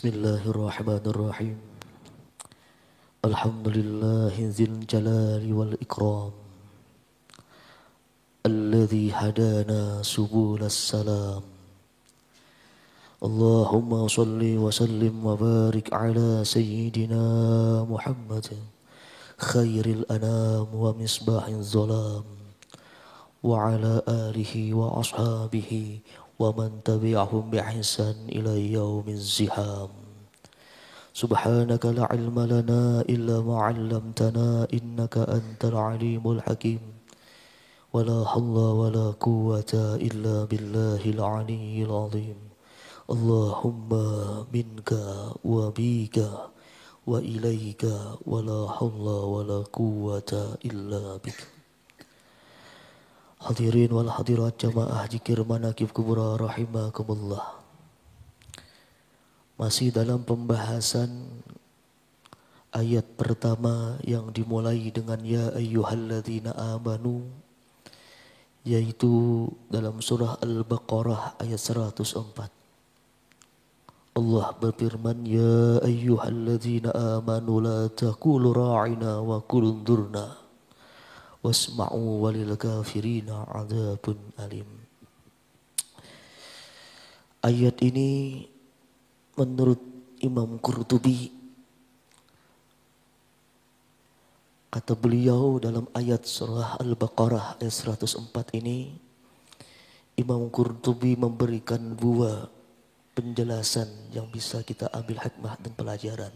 Bismillahirrahmanirrahim. Alhamdulillahi dzil jalali wal ikram. Alladzi hadana subulas salam. Allahumma salli wa sallim wa barik ala sayyidina Muhammad khairil anam wa misbahil zalam wa ala alihi wa ashabihi wa man tabi'ahum bi ihsan ila yaumiz ziham. Subhanaka la ilma lana illa ma 'allamtana innaka antal alimul hakim. Wala hawla wala quwwata illa billahil aliyyil azim. Allahumma minka wa bika wa ilaika wala hawla wala quwwata illa bika. Hadirin wal hadirat jamaah zikir manaqib kubra rahimakumullah. Masih dalam pembahasan ayat pertama yang dimulai dengan ya ayyuhalladzina amanu, yaitu dalam surah Al-Baqarah ayat 104. Allah berfirman, ya ayyuhalladzina amanu la taqulu ra'ina wa qul unzurna wasma'u walil kafirina adzabun alim. Ayat ini menurut Imam Qurtubi, kata beliau dalam ayat surah Al-Baqarah ayat 104 ini, Imam Qurtubi memberikan dua penjelasan yang bisa kita ambil hikmah dan pelajaran.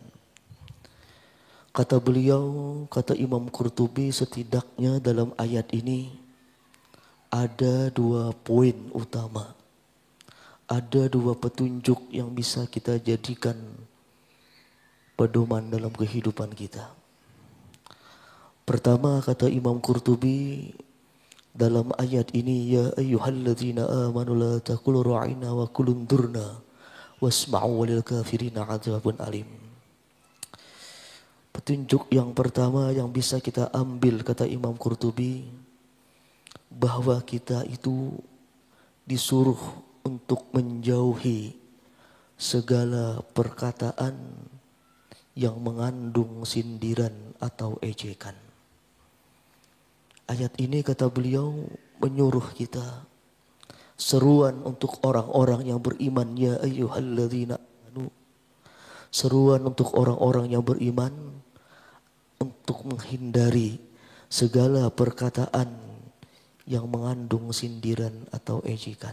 Kata beliau, kata Imam Qurtubi, setidaknya dalam ayat ini ada dua poin utama. Ada dua petunjuk yang bisa kita jadikan pedoman dalam kehidupan kita. Pertama, kata Imam Qurtubi, dalam ayat ini, ya ayyuhalladzina amanu la taqulu ra'ina wa qul unzurna wasma'u walil kafirina adzabun alim. Petunjuk yang pertama yang bisa kita ambil, kata Imam Qurtubi, bahwa kita itu disuruh untuk menjauhi segala perkataan yang mengandung sindiran atau ejekan. Ayat ini, kata beliau, menyuruh kita, seruan untuk orang-orang yang beriman, ya ayyuhalladzina amanu, seruan untuk orang-orang yang beriman untuk menghindari segala perkataan yang mengandung sindiran atau ejekan.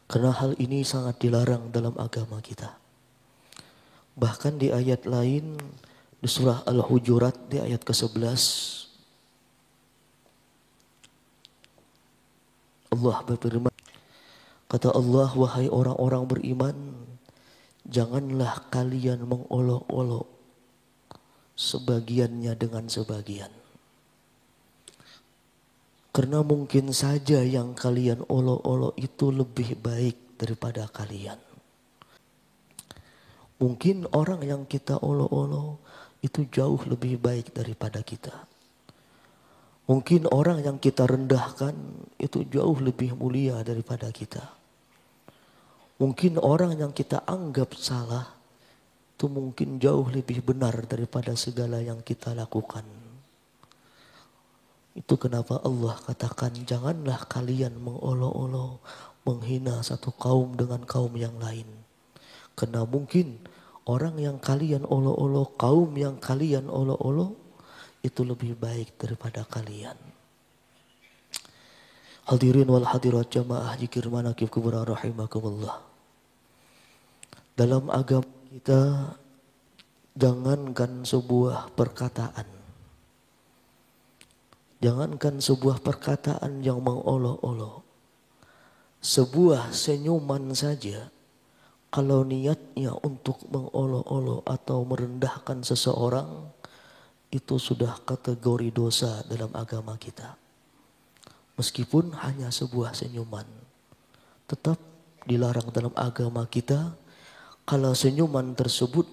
Karena hal ini sangat dilarang dalam agama kita. Bahkan di ayat lain, di surah Al-Hujurat di ayat ke-11, Allah berfirman, kata Allah, wahai orang-orang beriman, janganlah kalian mengolok-olok sebagiannya dengan sebagian. Karena mungkin saja yang kalian olok-olok itu lebih baik daripada kalian. Mungkin orang yang kita olok-olok itu jauh lebih baik daripada kita. Mungkin orang yang kita rendahkan itu jauh lebih mulia daripada kita. Mungkin orang yang kita anggap salah itu mungkin jauh lebih benar daripada segala yang kita lakukan. Itu kenapa Allah katakan, janganlah kalian mengolok-olok, menghina satu kaum dengan kaum yang lain. Karena mungkin orang yang kalian olok-olok, kaum yang kalian olok-olok, itu lebih baik daripada kalian. Hadirin wal hadirat jamaah zikir manaqib kubra rahimakumullah. Dalam agama kita, jangankan sebuah perkataan, jangankan sebuah perkataan yang mengolok-olok, sebuah senyuman saja, kalau niatnya untuk mengolok-olok atau merendahkan seseorang, itu sudah kategori dosa dalam agama kita. Meskipun hanya sebuah senyuman, tetap dilarang dalam agama kita kalau senyuman tersebut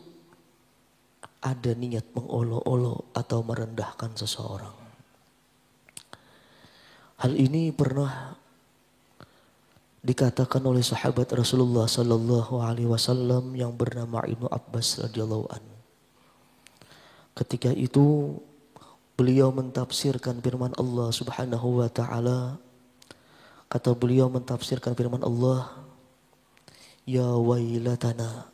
ada niat mengolok-olok atau merendahkan seseorang. Hal ini pernah Dikatakan oleh sahabat Rasulullah sallallahu alaihi wasallam yang bernama Ibnu Abbas radhiyallahu an. Ketika itu beliau mentafsirkan firman Allah Subhanahu wa taala. Kata beliau mentafsirkan firman Allah, ya wailatana,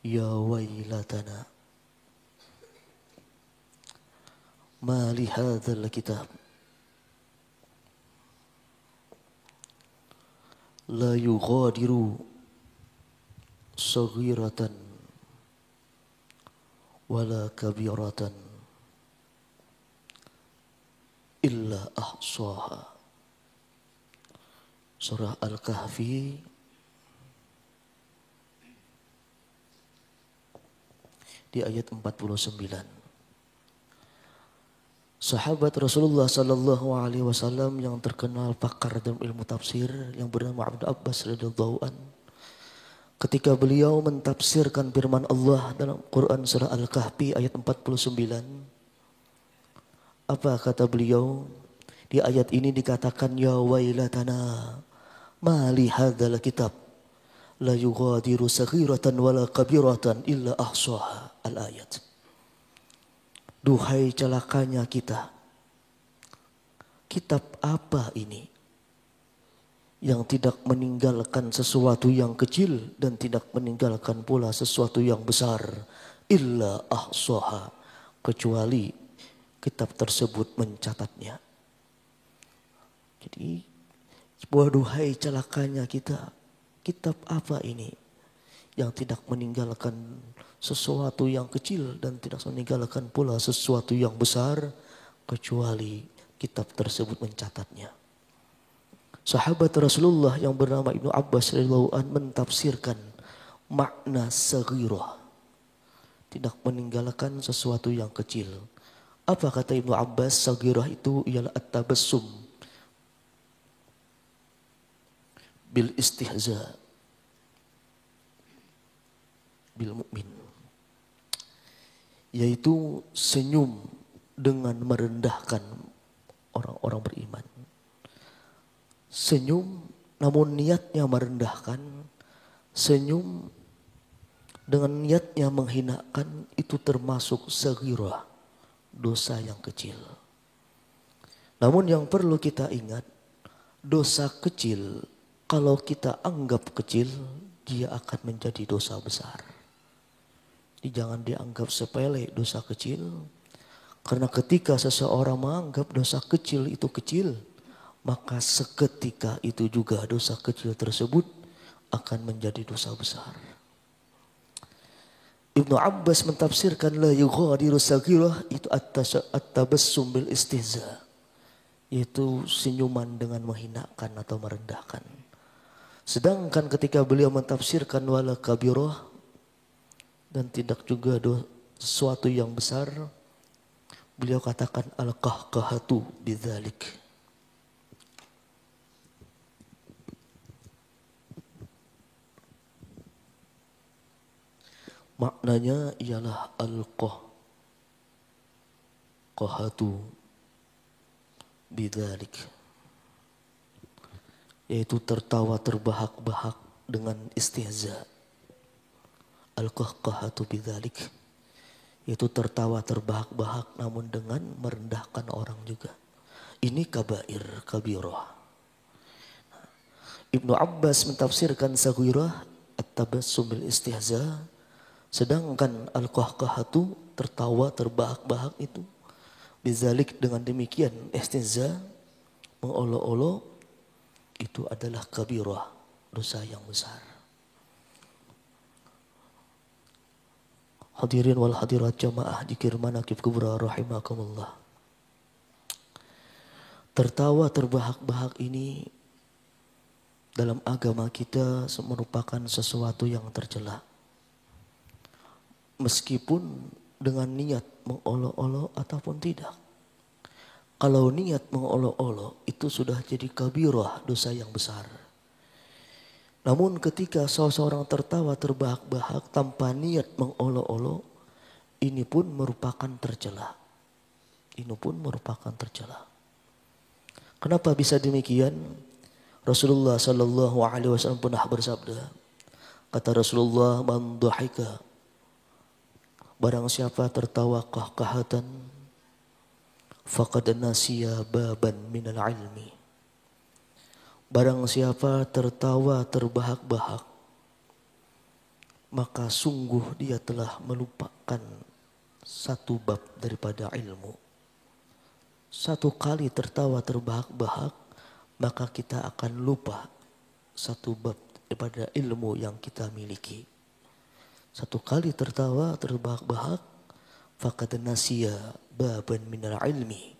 ya wailatana, ma li hadzal kitab la yughadiru saghiratan wala kabiratan illa ahsaha. Surah Al-Kahfi di ayat 49. Sahabat Rasulullah sallallahu alaihi wasallam yang terkenal pakar dalam ilmu tafsir yang bernama Ibnu Abbas radhiyallahu an, ketika beliau mentafsirkan firman Allah dalam Quran surah Al-Kahfi ayat 49, apa kata beliau? Di ayat ini dikatakan ya wailatana ma li hadzal kitab la yughadiru saghiratan wala kabiratan illa ahsaha. Al-ayat. Duhai celakanya kita. Kitab apa ini yang tidak meninggalkan sesuatu yang kecil dan tidak meninggalkan pula sesuatu yang besar, illa ahsaha, kecuali kitab tersebut mencatatnya. Jadi sebuah duhai celakanya kita, kitab apa ini yang tidak meninggalkan sesuatu yang kecil dan tidak meninggalkan pula sesuatu yang besar, kecuali kitab tersebut mencatatnya. Sahabat Rasulullah yang bernama Ibnu Abbas radhiyallahu an mentafsirkan makna saghirah, tidak meninggalkan sesuatu yang kecil. Apa kata Ibnu Abbas? Saghirah itu ialah at-tabassum bil istihza bil mu'min, yaitu senyum dengan merendahkan orang-orang beriman. Senyum namun niatnya merendahkan, senyum dengan niatnya menghinakan, itu termasuk saghirah, dosa yang kecil. Namun yang perlu kita ingat, dosa kecil kalau kita anggap kecil, dia akan menjadi dosa besar. Jadi jangan dianggap sepele dosa kecil. Karena ketika seseorang menganggap dosa kecil itu kecil, maka seketika itu juga dosa kecil tersebut akan menjadi dosa besar. Ibnu Abbas mentafsirkan la yughadiru saghirah itu at-tabassum bil istihza, yaitu senyuman dengan menghinakan atau merendahkan. Sedangkan ketika beliau mentafsirkan wala kabirah, dan tidak juga sesuatu yang besar, beliau katakan al-qahqahatu bidzalik. Maknanya ialah al-qahqahatu bidzalik, yaitu tertawa terbahak-bahak dengan istihza. Al-qahqahatu bidzalik, yaitu tertawa terbahak-bahak namun dengan merendahkan orang juga. Ini kabair, kabirah. Ibnu Abbas mentafsirkan saghirah at-tabassum bil istihza, sedangkan al-qahqahatu tertawa terbahak-bahak itu bidzalik, dengan demikian istihza, mengolok-olok, itu adalah kabirah, dosa yang besar. Hadirin wal hadirat jamaah dzikir manaqib kubra rahimakumullah. Tertawa terbahak-bahak ini dalam agama kita merupakan sesuatu yang tercela. Meskipun dengan niat mengolok-olok ataupun tidak. Kalau niat mengolok-olok itu sudah jadi kabirah, dosa yang besar. Namun ketika seseorang tertawa terbahak-bahak tanpa niat mengolok-olok, ini pun merupakan tercela. Ini pun merupakan tercela. Kenapa bisa demikian? Rasulullah sallallahu alaihi wasallam pernah bersabda, kata Rasulullah, man dhahika, barang siapa tertawa qahqahatan, faqad nasiya baban minal ilmi. Barang siapa tertawa terbahak-bahak, maka sungguh dia telah melupakan satu bab daripada ilmu. Satu kali tertawa terbahak-bahak, maka kita akan lupa satu bab daripada ilmu yang kita miliki. Satu kali tertawa terbahak-bahak, faqad nasiya baban minal ilmi.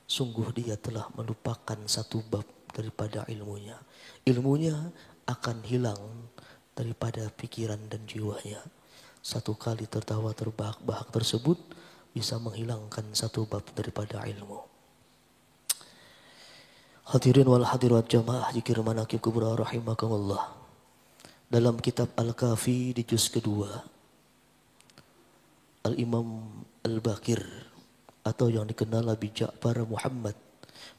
Sungguh dia telah melupakan satu bab daripada ilmunya. Ilmunya akan hilang daripada pikiran dan jiwanya. Satu kali tertawa terbahak-bahak tersebut bisa menghilangkan satu bab daripada ilmu. Hadirin wal hadirat jamaah zikir manaqib kubra rahimakumullah. Dalam kitab Al-Kafi di juz kedua, Al-Imam Al-Baqir atau yang dikenal Abi Ja'far Muhammad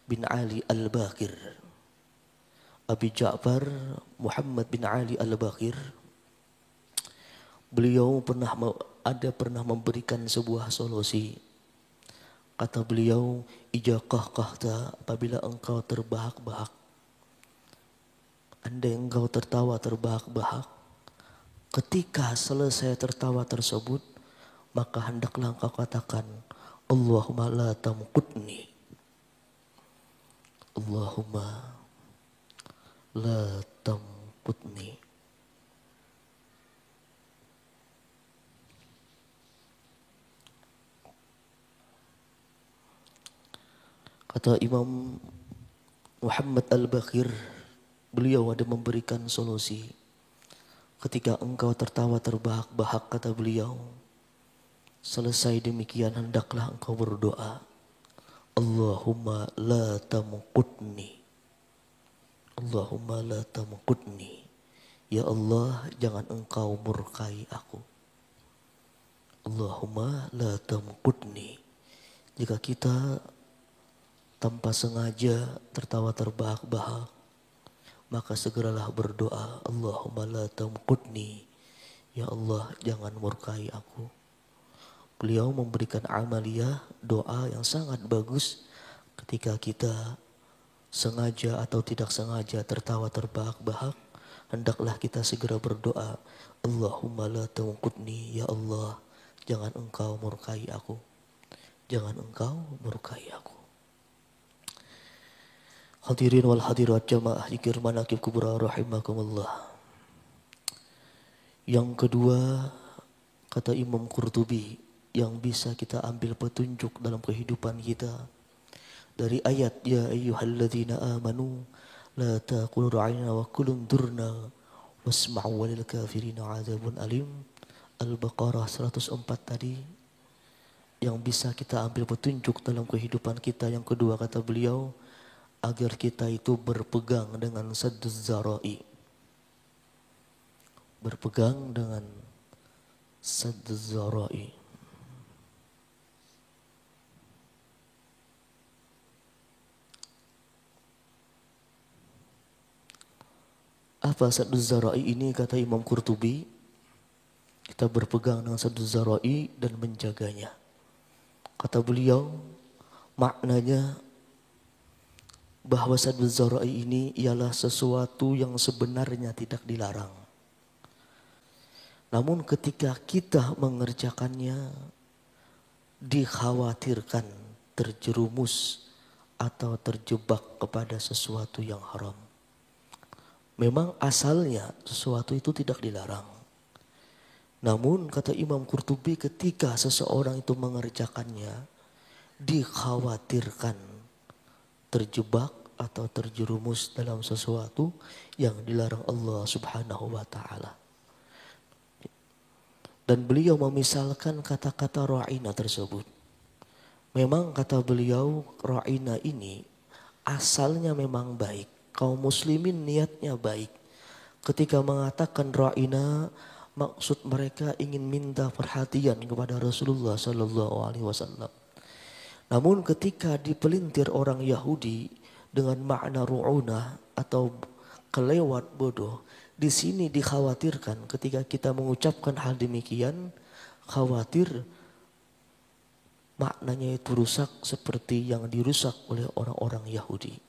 bin Ali Al-Baqir. Abi Ja'far Muhammad bin Ali Al-Baqir, beliau pernah memberikan sebuah solusi. Kata beliau, ijakah kahta, apabila engkau terbahak-bahak, andai engkau tertawa terbahak-bahak, ketika selesai tertawa tersebut, maka hendaklah engkau katakan, Allahumma la tamqutni. Allahumma la tamqutni. Kata Imam Muhammad Al-Baqir, beliau ada memberikan solusi. Ketika engkau tertawa terbahak-bahak, kata beliau, selesai demikian hendaklah engkau berdoa, Allahumma la tamqutni. Allahumma la tamqutni. Ya Allah, jangan engkau murkai aku. Allahumma la tamqutni. Jika kita tanpa sengaja tertawa terbahak-bahak, maka segeralah berdoa, Allahumma la tamqutni. Ya Allah, jangan murkai aku. Beliau memberikan amaliyah doa yang sangat bagus ketika kita sengaja atau tidak sengaja tertawa terbahak-bahak, hendaklah kita segera berdoa, Allahumma la tamqutni. Ya Allah, jangan engkau murkai aku. Jangan engkau murkai aku. Hadirin wal hadirat jamaah zikir manaqib kubra rahimakumullah. Yang kedua, kata Imam Qurtubi, yang bisa kita ambil petunjuk dalam kehidupan kita dari ayat ya ayyuhalladzina amanu la taqulu ra'ina wa qul durna wasma'u walil kafirina 'adzabun alim. Al-Baqarah 104 tadi, yang bisa kita ambil petunjuk dalam kehidupan kita. Yang kedua, kata beliau, agar kita itu berpegang dengan sadduz zara'i. Berpegang dengan sadduz zara'i. Apa sadduz zara'i ini, kata Imam Qurtubi? Kita berpegang dengan sadduz zara'i dan menjaganya. Kata beliau, maknanya bahwa sadduz zara'i ini ialah sesuatu yang sebenarnya tidak dilarang. Namun ketika kita mengerjakannya, dikhawatirkan terjerumus atau terjebak kepada sesuatu yang haram. Memang asalnya sesuatu itu tidak dilarang. Namun kata Imam Qurtubi, ketika seseorang itu mengerjakannya, dikhawatirkan terjebak atau terjerumus dalam sesuatu yang dilarang Allah Subhanahu wa taala. Dan beliau memisalkan kata-kata ra'ina tersebut. Memang kata beliau, ra'ina ini asalnya memang baik. Kaum muslimin niatnya baik. Ketika mengatakan ra'ina, maksud mereka ingin minta perhatian kepada Rasulullah sallallahu alaihi wasallam. Namun ketika dipelintir orang Yahudi dengan makna ru'unah atau kelewat bodoh. Di sini dikhawatirkan ketika kita mengucapkan hal demikian, khawatir maknanya itu rusak seperti yang dirusak oleh orang-orang Yahudi.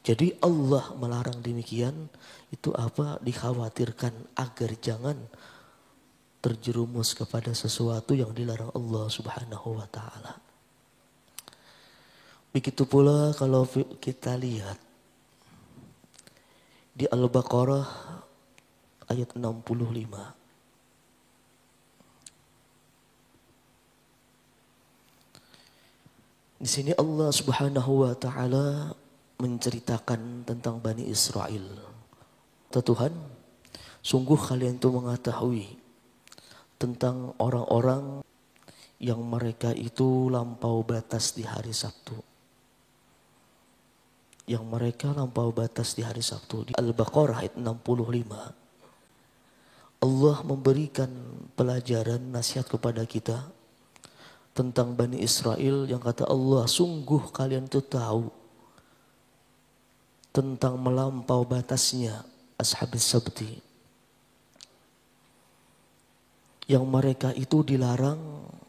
Jadi Allah melarang demikian, itu apa? Dikhawatirkan agar jangan terjerumus kepada sesuatu yang dilarang Allah Subhanahu wa taala. Begitu pula kalau kita lihat di Al-Baqarah ayat 65. Di sini Allah Subhanahu wa taala menceritakan tentang Bani Israel. Tuhan, sungguh kalian itu mengetahui tentang orang-orang yang mereka itu lampau batas di hari Sabtu. Yang mereka lampau batas di hari Sabtu. Di Al-Baqarah ayat 65. Allah memberikan pelajaran nasihat kepada kita tentang Bani Israel yang kata Allah, sungguh kalian itu tahu tentang melampau batasnya Ashabis Sabti. Yang mereka itu dilarang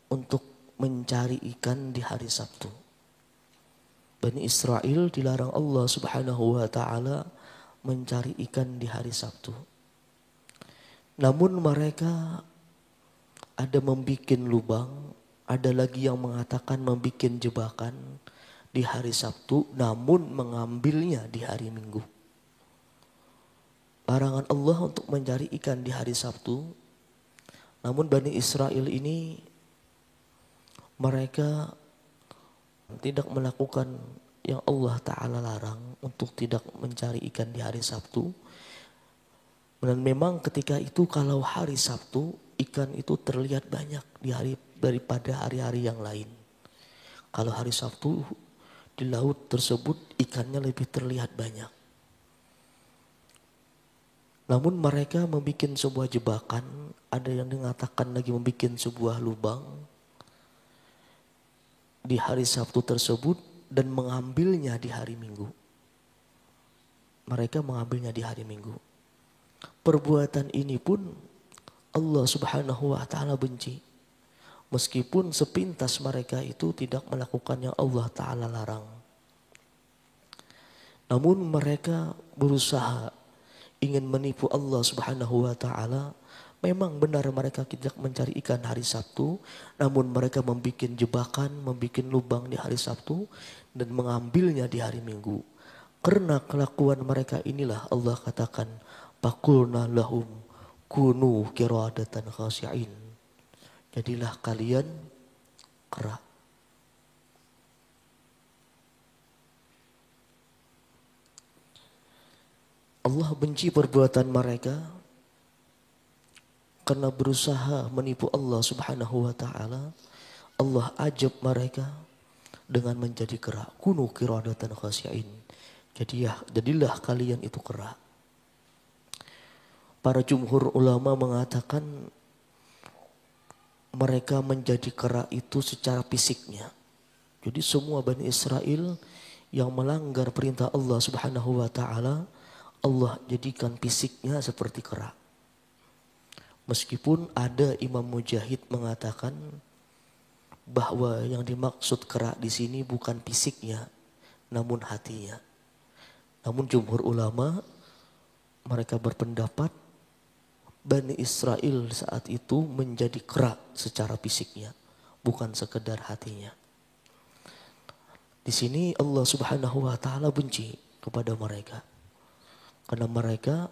untuk mencari ikan di hari Sabtu. Bani Israel dilarang Allah Subhanahu wa taala mencari ikan di hari Sabtu. Namun mereka ada membuat lubang, ada lagi yang mengatakan membuat jebakan di hari Sabtu, namun mengambilnya di hari Minggu. Larangan Allah untuk mencari ikan di hari Sabtu. Namun Bani Israel ini mereka tidak melakukan yang Allah Ta'ala larang untuk tidak mencari ikan di hari Sabtu. Dan memang ketika itu kalau hari Sabtu ikan itu terlihat banyak daripada hari-hari yang lain. Kalau hari Sabtu di laut tersebut ikannya lebih terlihat banyak. Namun mereka membuat sebuah jebakan, ada yang mengatakan lagi membuat sebuah lubang di hari Sabtu tersebut dan mengambilnya di hari Minggu. Mereka mengambilnya di hari Minggu. Perbuatan ini pun Allah Subhanahu wa taala benci. Meskipun sepintas mereka itu tidak melakukan yang Allah Ta'ala larang. Namun mereka berusaha ingin menipu Allah Subhanahu wa taala. Memang benar mereka tidak mencari ikan hari Sabtu, namun mereka membuat jebakan, membuat lubang di hari Sabtu dan mengambilnya di hari Minggu. Karena kelakuan mereka inilah Allah katakan, faqulna lahum kunu qiradatan khasi'in. Jadilah kalian kera. Allah benci perbuatan mereka karena berusaha menipu Allah Subhanahu wa taala. Allah ajab mereka dengan menjadi kera. Kunu qiradatan khasi'in. Jadilah kalian itu kera. Para jumhur ulama mengatakan mereka menjadi kera itu secara fisiknya. Jadi semua Bani Israel yang melanggar perintah Allah Subhanahu wa taala, Allah jadikan fisiknya seperti kera. Meskipun ada Imam Mujahid mengatakan bahwa yang dimaksud kera di sini bukan fisiknya, namun hatinya. Namun jumhur ulama mereka berpendapat Bani Israel saat itu menjadi kera secara fisiknya, bukan sekedar hatinya. Di sini Allah Subhanahu wa taala benci kepada mereka. Karena mereka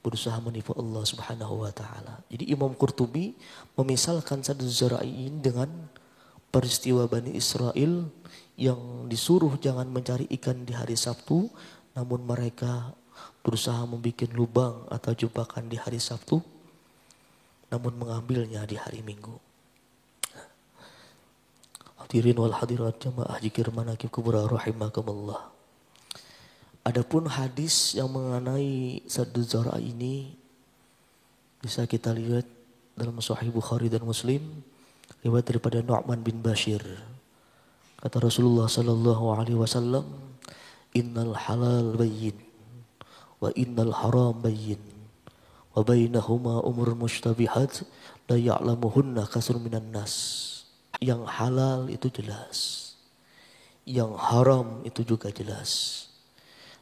berusaha menipu Allah Subhanahu wa taala. Jadi Imam Qurtubi memisalkan Sadz Zara'in dengan peristiwa Bani Israel yang disuruh jangan mencari ikan di hari Sabtu, namun mereka berusaha membuat lubang atau jebakan di hari Sabtu, namun mengambilnya di hari Minggu. Hadirin wal hadirat jamaah zikir manaqib kubra rahimakumullah. Adapun hadis yang mengenai Sadz Zara'in ini bisa kita lihat dalam Sahih Bukhari dan Muslim, riwayat daripada Nu'man bin Bashir. Kata Rasulullah sallallahu alaihi wasallam, Innal halal bayyin wa innal haram bayyin wa bainahuma umur mushtabihat la ya'lamuhunna katsirun minan nas. Yang halal itu jelas, yang haram itu juga jelas.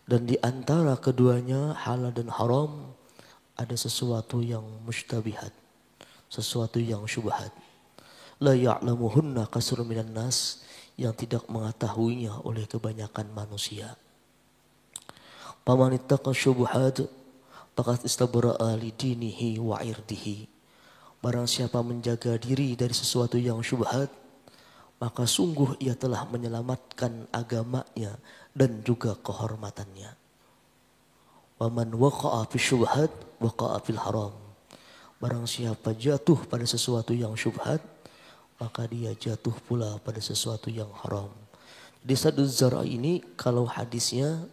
Dan di antara keduanya halal dan haram ada sesuatu yang mushtabihat, sesuatu yang syubhat. La ya'lamuhunna katsirun minan nas, yang tidak mengetahuinya oleh kebanyakan manusia. Faman ittaqa syubhat faqad istabra'a li dinihi wa irdihi. Barang siapa menjaga diri dari sesuatu yang syubhat, maka sungguh ia telah menyelamatkan agamanya dan juga kehormatannya. Wa man waqa'a fi syubhat waqa'a fil haram. Barang siapa jatuh pada sesuatu yang syubhat, maka dia jatuh pula pada sesuatu yang haram. Di Saduz Zara ini kalau hadisnya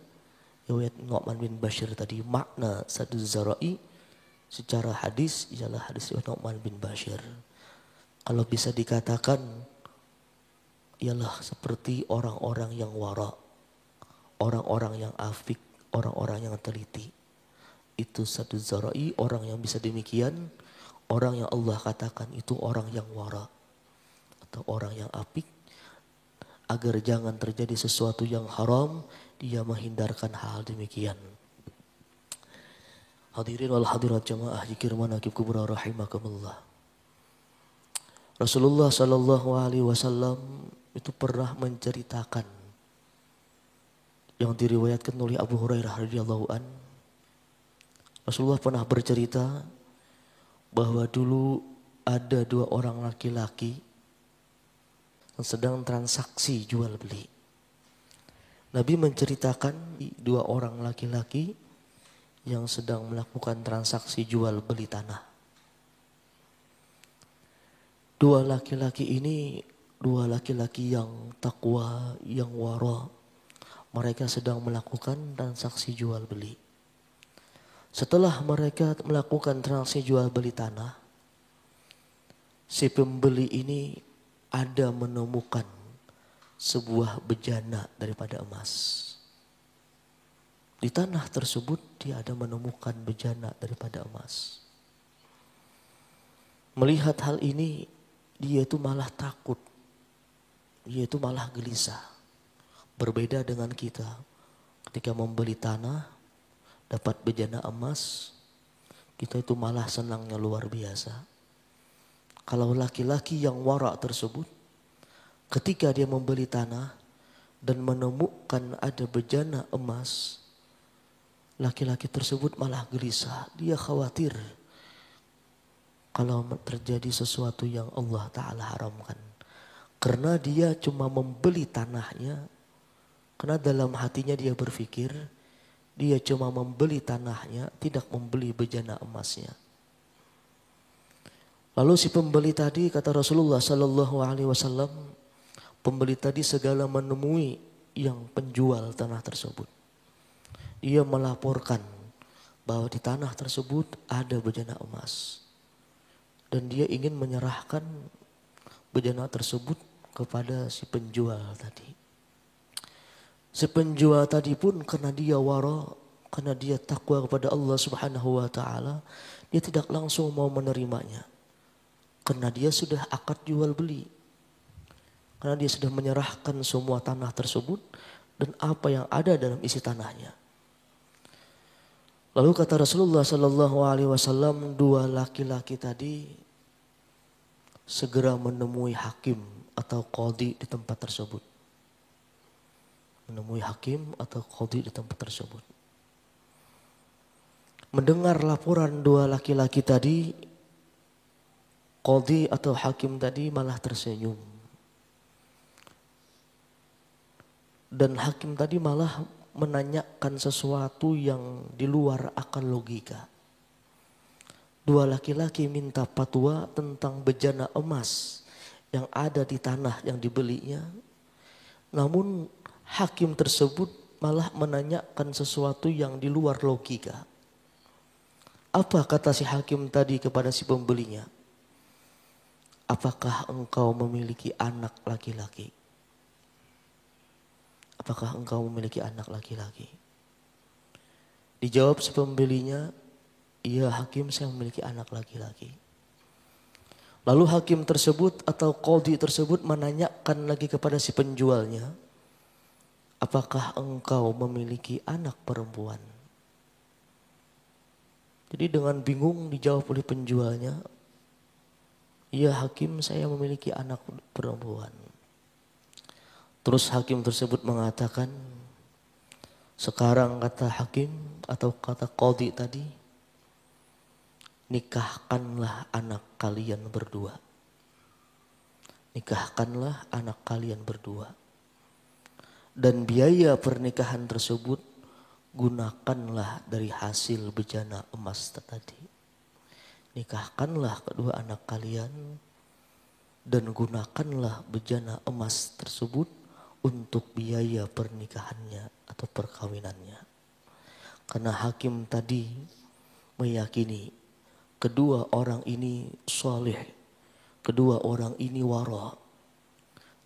riwayat Nu'man bin Bashir tadi, makna Saduz Zara'i secara hadis ialah hadis riwayat Nu'man bin Bashir. Kalau bisa dikatakan ialah seperti orang-orang yang wara, orang-orang yang afik, orang-orang yang teliti. Itu Saduz Zara'i, orang yang bisa demikian, orang yang Allah katakan itu orang yang wara atau orang yang apik, agar jangan terjadi sesuatu yang haram, dia menghindarkan hal demikian. Hadirin wal hadirat jamaah zikir manaqib kubra rahimakumullah. Rasulullah sallallahu alaihi wasallam itu pernah menceritakan yang diriwayatkan oleh Abu Hurairah radhiyallahu an. Rasulullah pernah bercerita bahwa dulu ada dua orang laki-laki yang sedang transaksi jual beli. Nabi menceritakan dua orang laki-laki yang sedang melakukan transaksi jual beli tanah. Dua laki-laki ini dua laki-laki yang takwa, yang wara. Mereka sedang melakukan transaksi jual beli. Setelah mereka melakukan transaksi jual beli tanah, si pembeli ini ada menemukan sebuah bejana daripada emas. Di tanah tersebut dia ada menemukan bejana daripada emas. Melihat hal ini, dia itu malah takut. Dia itu malah gelisah. Berbeda dengan kita. Ketika membeli tanah, dapat bejana emas, kita itu malah senangnya luar biasa. Kalau laki-laki yang wara tersebut, ketika dia membeli tanah dan menemukan ada bejana emas, laki-laki tersebut malah gelisah. Dia khawatir kalau terjadi sesuatu yang Allah Ta'ala haramkan. Karena dia cuma membeli tanahnya. Karena dalam hatinya dia berpikir, dia cuma membeli tanahnya, tidak membeli bejana emasnya. Lalu si pembeli tadi, kata Rasulullah Sallallahu Alaihi Wasallam, pembeli tadi segala menemui yang penjual tanah tersebut. Ia melaporkan bahwa di tanah tersebut ada bejana emas. Dan dia ingin menyerahkan bejana tersebut kepada si penjual tadi. Si penjual tadi pun karena dia wara, karena dia takwa kepada Allah Subhanahu wa taala, dia tidak langsung mau menerimanya. Karena dia sudah akad jual beli. Karena dia sudah menyerahkan semua tanah tersebut dan apa yang ada dalam isi tanahnya. Lalu kata Rasulullah Sallallahu Alaihi Wasallam, dua laki-laki tadi segera menemui hakim atau qadhi di tempat tersebut. Menemui hakim atau qadhi di tempat tersebut. Mendengar laporan dua laki-laki tadi, qadhi atau hakim tadi malah tersenyum. Dan hakim tadi malah menanyakan sesuatu yang di luar akal logika. Dua laki-laki minta fatwa tentang bejana emas yang ada di tanah yang dibelinya. Namun hakim tersebut malah menanyakan sesuatu yang di luar logika. Apa kata si hakim tadi kepada si pembelinya? Apakah engkau memiliki anak laki-laki? apakah engkau memiliki anak laki-laki? Dijawab si pembelinya, iya hakim, saya memiliki anak laki-laki. Lalu hakim tersebut atau qadhi tersebut menanyakan lagi kepada si penjualnya, apakah engkau memiliki anak perempuan? Jadi dengan bingung dijawab oleh penjualnya, iya hakim, saya memiliki anak perempuan. Terus hakim tersebut mengatakan, sekarang kata hakim atau kata qadhi tadi, nikahkanlah anak kalian berdua. Nikahkanlah anak kalian berdua. Dan biaya pernikahan tersebut gunakanlah dari hasil bejana emas tadi. Nikahkanlah kedua anak kalian dan gunakanlah bejana emas tersebut untuk biaya pernikahannya atau perkawinannya. Karena hakim tadi meyakini kedua orang ini soleh, kedua orang ini wara.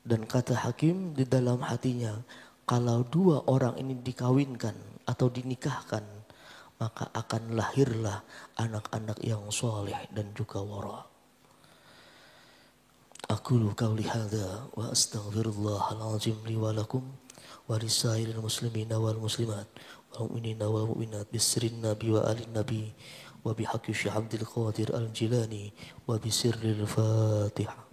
Dan kata hakim di dalam hatinya, kalau dua orang ini dikawinkan atau dinikahkan, maka akan lahirlah anak-anak yang soleh dan juga wara. Aqulu qawli hadza wa astaghfirullahal azim li wa lakum wa lisairil muslimina wal muslimat wal mu'minina wal mu'minat bisrin nabi wa alin nabi wa bihaqqi Syekh Abdul Qadir Al Jilani wa bisirril Fatihah.